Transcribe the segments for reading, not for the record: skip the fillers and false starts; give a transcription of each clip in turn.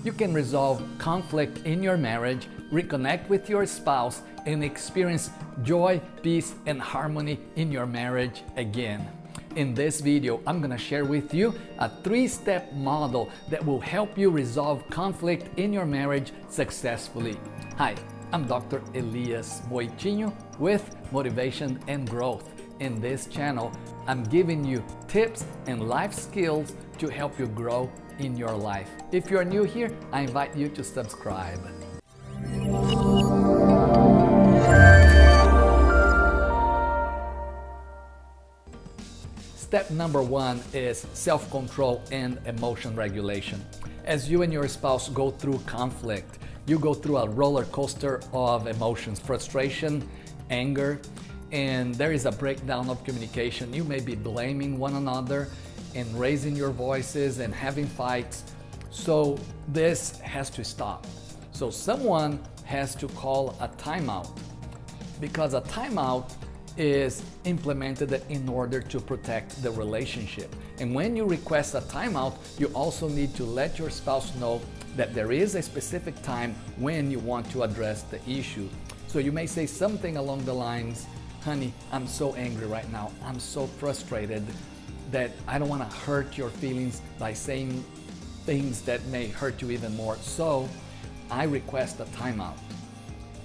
you can resolve conflict in your marriage, reconnect with your spouse, and experience joy, peace, and harmony in your marriage again. In this video, I'm going to share with you a 3-step model that will help you resolve conflict in your marriage successfully. Hi, I'm Dr. Elias Moitinho with Motivation and Growth. In this channel, I'm giving you tips and life skills to help you grow in your life. If you're new here, I invite you to subscribe. Step number 1 is self-control and emotion regulation. As you and your spouse go through conflict, you go through a roller coaster of emotions, frustration, anger, and there is a breakdown of communication. You may be blaming one another and raising your voices and having fights. So this has to stop. So someone has to call a timeout, because a timeout is implemented in order to protect the relationship. And when you request a timeout, you also need to let your spouse know that there is a specific time when you want to address the issue. So you may say something along the lines, honey, I'm so angry right now. I'm so frustrated that I don't want to hurt your feelings by saying things that may hurt you even more. So I request a timeout.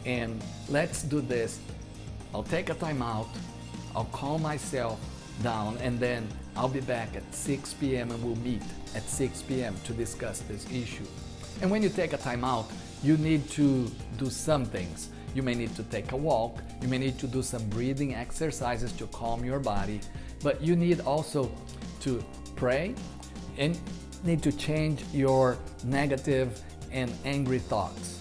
And let's do this. I'll take a timeout, I'll calm myself down, and then I'll be back at 6 p.m. and we'll meet at 6 p.m. to discuss this issue. And when you take a timeout, you need to do some things. You may need to take a walk, you may need to do some breathing exercises to calm your body, but you need also to pray and need to change your negative and angry thoughts.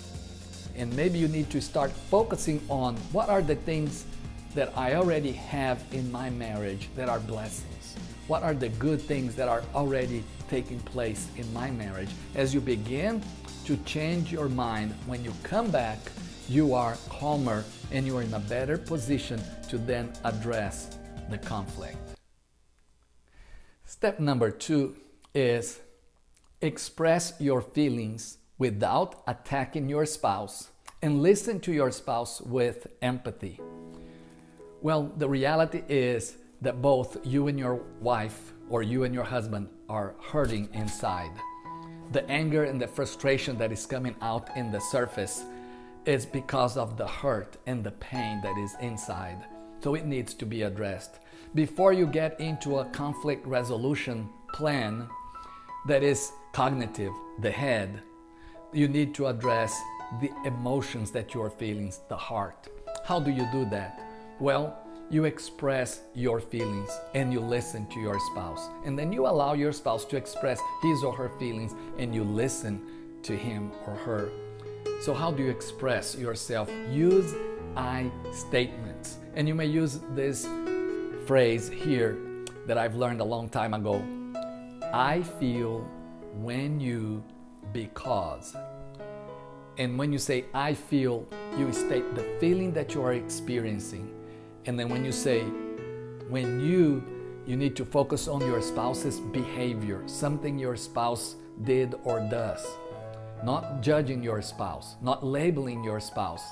And maybe you need to start focusing on what are the things that I already have in my marriage that are blessings. What are the good things that are already taking place in my marriage? As you begin to change your mind, when you come back, you are calmer and you are in a better position to then address the conflict. Step number 2 is express your feelings without attacking your spouse, and listen to your spouse with empathy. Well, the reality is that both you and your wife or you and your husband are hurting inside. The anger and the frustration that is coming out in the surface is because of the hurt and the pain that is inside. So it needs to be addressed. Before you get into a conflict resolution plan that is cognitive, the head, you need to address the emotions that you are feeling, the heart. How do you do that? Well, you express your feelings and you listen to your spouse. And then you allow your spouse to express his or her feelings and you listen to him or her. So how do you express yourself? Use I statements. And you may use this phrase here that I've learned a long time ago. I feel when you, because. And when you say I feel, you state the feeling that you are experiencing. And then when you say when you need to focus on your spouse's behavior, something your spouse did or does. Not judging your spouse, not labeling your spouse,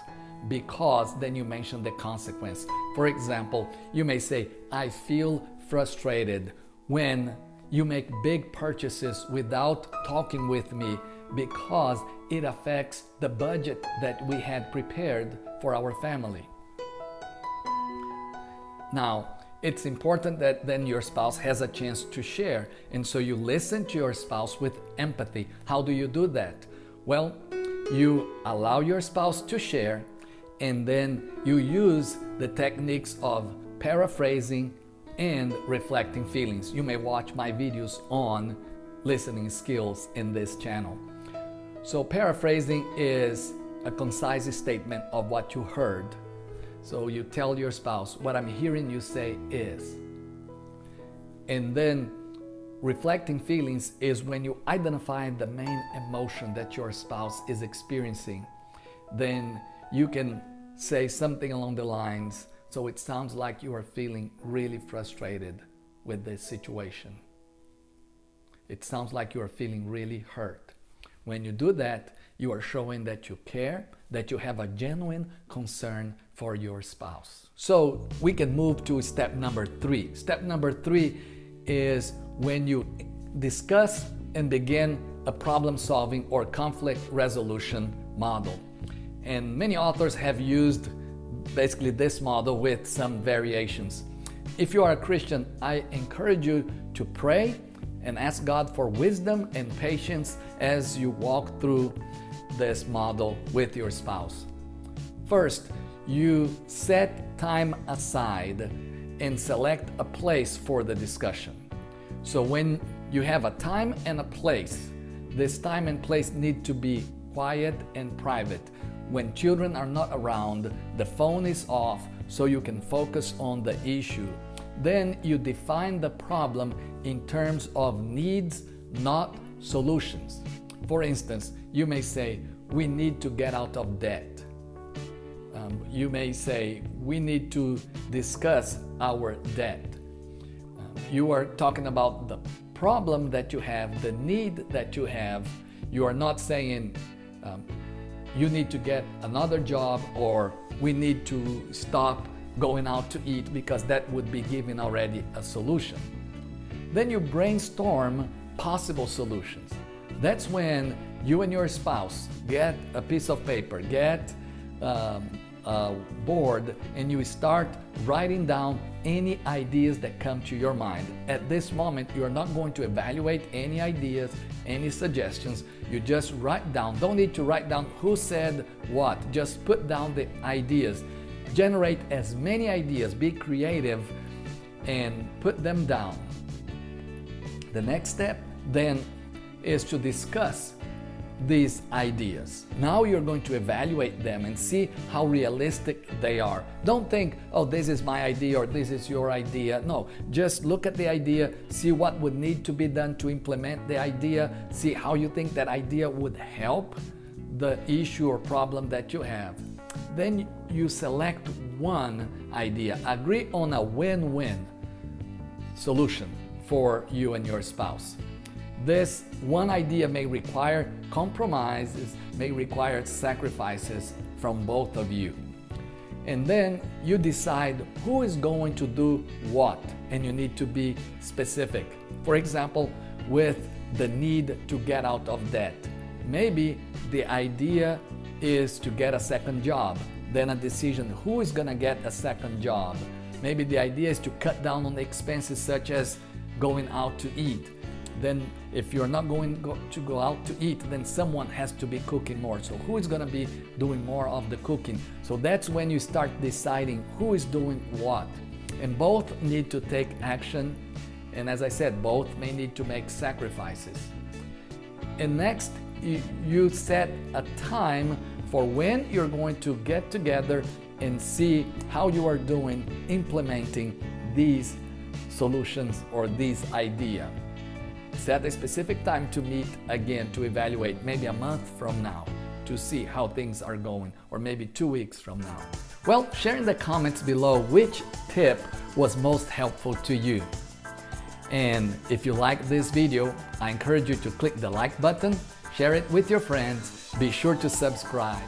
because then you mention the consequence. For example, you may say, I feel frustrated when you make big purchases without talking with me because it affects the budget that we had prepared for our family. Now, it's important that then your spouse has a chance to share, and so you listen to your spouse with empathy. How do you do that? Well, you allow your spouse to share, and then you use the techniques of paraphrasing and reflecting feelings. You may watch my videos on listening skills in this channel. So paraphrasing is a concise statement of what you heard. So you tell your spouse, what I'm hearing you say is. And then reflecting feelings is when you identify the main emotion that your spouse is experiencing. Then you can say something along the lines, so it sounds like you are feeling really frustrated with this situation. It sounds like you are feeling really hurt. When you do that, you are showing that you care, that you have a genuine concern for your spouse. So we can move to step number 3. Step number 3 is when you discuss and begin a problem-solving or conflict resolution model. And many authors have used basically this model with some variations. If you are a Christian, I encourage you to pray and ask God for wisdom and patience as you walk through this model with your spouse. First, you set time aside and select a place for the discussion. So when you have a time and a place, this time and place need to be quiet and private. When children are not around, the phone is off so you can focus on the issue. Then you define the problem in terms of needs, not solutions. For instance, you may say, we need to get out of debt. You may say, we need to discuss our debt. You are talking about the problem that you have, the need that you have. You are not saying, you need to get another job, or we need to stop going out to eat, because that would be giving already a solution. Then you brainstorm possible solutions. That's when you and your spouse get a piece of paper, get a board, and you start writing down any ideas that come to your mind. At this moment, you are not going to evaluate any ideas, any suggestions. You just write down. Don't need to write down who said what. Just put down the ideas. Generate as many ideas. Be creative and put them down. The next step then is to discuss these ideas. Now you're going to evaluate them and see how realistic they are. Don't think, oh, this is my idea or this is your idea. No, just look at the idea, see what would need to be done to implement the idea, see how you think that idea would help the issue or problem that you have. Then you select one idea. Agree on a win-win solution for you and your spouse. This one idea may require compromises, may require sacrifices from both of you. And then you decide who is going to do what, and you need to be specific. For example, with the need to get out of debt. Maybe the idea is to get a second job, then a decision who is going to get a second job. Maybe the idea is to cut down on expenses such as going out to eat. Then if you're not going to go out to eat, then someone has to be cooking more. So who is going to be doing more of the cooking? So that's when you start deciding who is doing what. And both need to take action. And as I said, both may need to make sacrifices. And next, you set a time for when you're going to get together and see how you are doing implementing these solutions or these ideas. Set a specific time to meet again to evaluate, maybe a month from now, to see how things are going, or maybe 2 weeks from now. Well, share in the comments below which tip was most helpful to you. And if you like this video, I encourage you to click the like button, share it with your friends, be sure to subscribe.